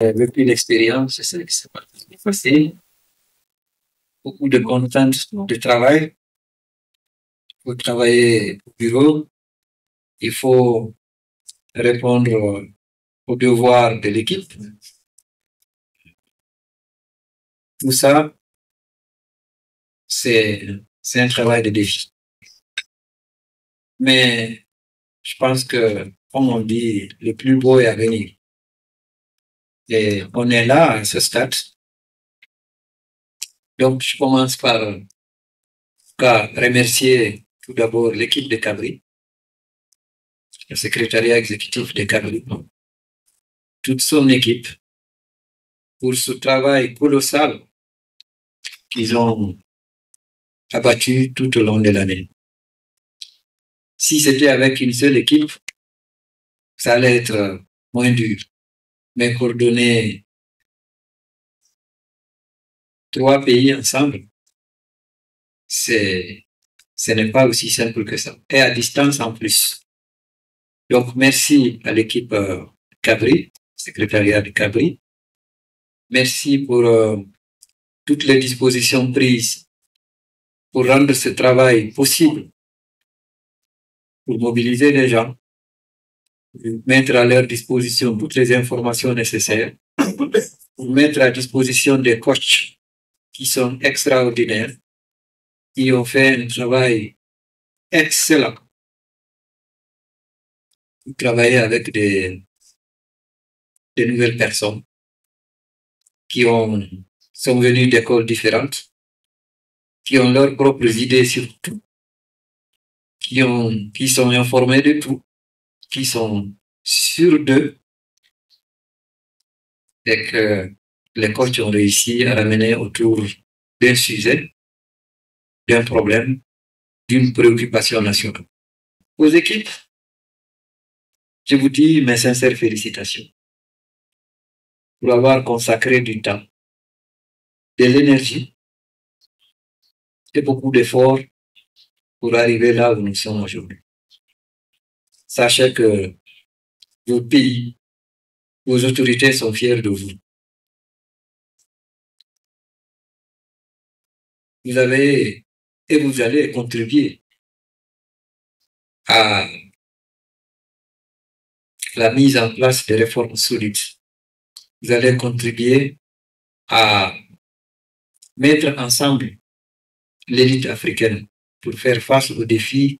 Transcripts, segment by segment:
Depuis l'expérience, c'est que c'est pas facile. Beaucoup de contraintes de travail. Il faut travailler au bureau. Il faut répondre aux devoirs de l'équipe. Tout ça, c'est un travail de défi. Mais je pense que, comme on dit, le plus beau est à venir. Et on est là à ce stade. Donc, je commence par remercier tout d'abord l'équipe de Cabri, le secrétariat exécutif de Cabri, toute son équipe, pour ce travail colossal qu'ils ont abattu tout au long de l'année. Si c'était avec une seule équipe, ça allait être moins dur. Mais coordonner 3 pays ensemble, ce n'est pas aussi simple que ça. Et à distance en plus. Donc, merci à l'équipe Cabri, secrétariat de Cabri. Merci pour toutes les dispositions prises pour rendre ce travail possible, pour mobiliser les gens, mettre à leur disposition toutes les informations nécessaires, pour mettre à disposition des coachs qui sont extraordinaires, qui ont fait un travail excellent. Pour travailler avec des nouvelles personnes qui sont venues d'écoles différentes, qui ont leurs propres idées sur tout, qui sont informés de tout, qui sont sûrs d'eux, et que les coachs ont réussi à ramener autour d'un sujet, d'un problème, d'une préoccupation nationale. Aux équipes, je vous dis mes sincères félicitations pour avoir consacré du temps, de l'énergie et beaucoup d'efforts pour arriver là où nous sommes aujourd'hui. Sachez que vos pays, vos autorités sont fiers de vous. Vous avez et vous allez contribuer à la mise en place de réformes solides. Vous allez contribuer à mettre ensemble l'élite africaine pour faire face aux défis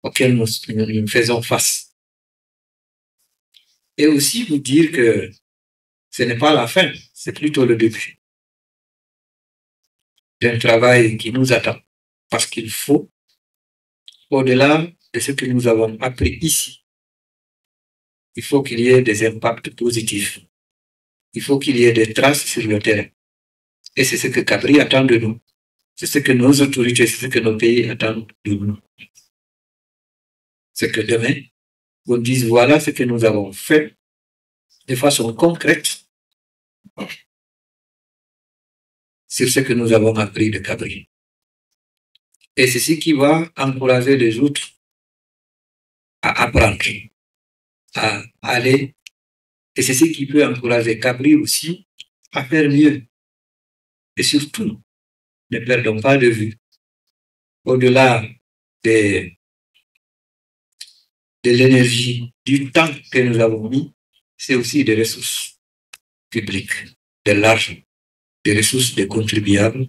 auxquels nous faisons face. Et aussi vous dire que ce n'est pas la fin, c'est plutôt le début d'un travail qui nous attend. Parce qu'il faut, au-delà de ce que nous avons appris ici, il faut qu'il y ait des impacts positifs. Il faut qu'il y ait des traces sur le terrain. Et c'est ce que Cabri attend de nous. C'est ce que nos autorités, c'est ce que nos pays attendent de nous. C'est que demain, on dise voilà ce que nous avons fait de façon concrète sur ce que nous avons appris de Cabri. Et c'est ce qui va encourager les autres à apprendre, à aller. Et c'est ce qui peut encourager Cabri aussi à faire mieux. Et surtout, ne perdons pas de vue, au-delà de l'énergie, du temps que nous avons mis, c'est aussi des ressources publiques, de l'argent, des ressources des contribuables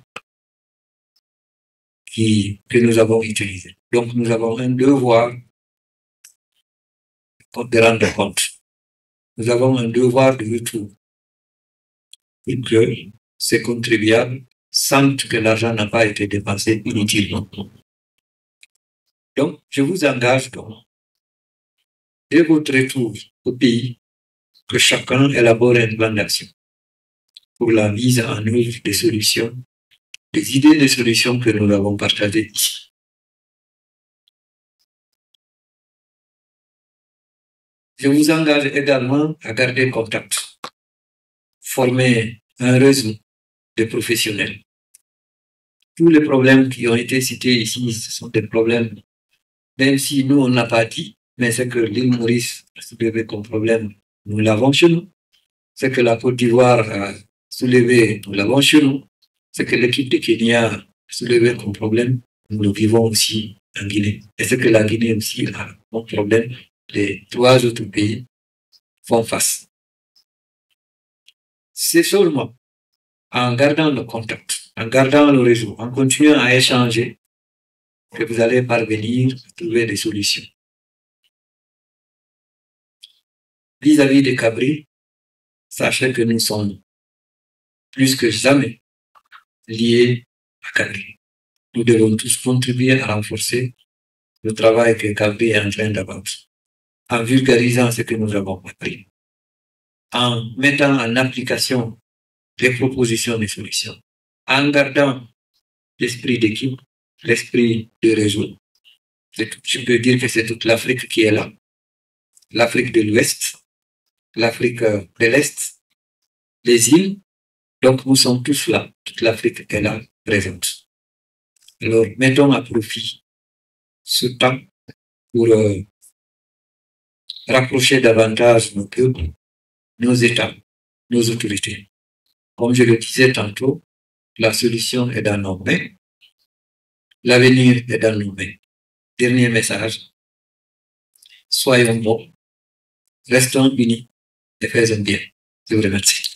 que nous avons utilisées. Donc nous avons un devoir de rendre compte. Nous avons un devoir de retour pour que ces contribuables sentent que l'argent n'a pas été dépensé inutilement. Donc, je vous engage donc, dès votre retour au pays, que chacun élabore un plan d'action pour la mise en œuvre des solutions, des idées de solutions que nous avons partagées ici. Je vous engage également à garder contact, former un réseau de professionnels. Tous les problèmes qui ont été cités ici, ce sont des problèmes, même si nous, on n'a pas dit, mais c'est que l'île Maurice a soulevé comme problème nous l'avons chez nous. Ce que la Côte d'Ivoire a soulevé, nous l'avons chez nous. Ce que l'équipe de Kenya a soulevé comme problème, nous le vivons aussi en Guinée. Et ce que la Guinée aussi a comme problème, les 3 autres pays font face. C'est seulement en gardant le contact, en gardant le réseau, en continuant à échanger, que vous allez parvenir à trouver des solutions. Vis-à-vis de Cabri, sachez que nous sommes plus que jamais liés à Cabri. Nous devons tous contribuer à renforcer le travail que Cabri est en train d'avancer, en vulgarisant ce que nous avons appris, en mettant en application les propositions de solutions, en gardant l'esprit d'équipe, l'esprit de réseau. Je peux dire que c'est toute l'Afrique qui est là, l'Afrique de l'Ouest, l'Afrique de l'Est, les îles. Donc nous sommes tous là, toute l'Afrique est là, présente. Alors mettons à profit ce temps pour rapprocher davantage nos peuples, nos États, nos autorités. Comme je le disais tantôt, la solution est dans nos mains, l'avenir est dans nos mains. Dernier message, soyons bons, restons unis et faisons bien. Je vous remercie.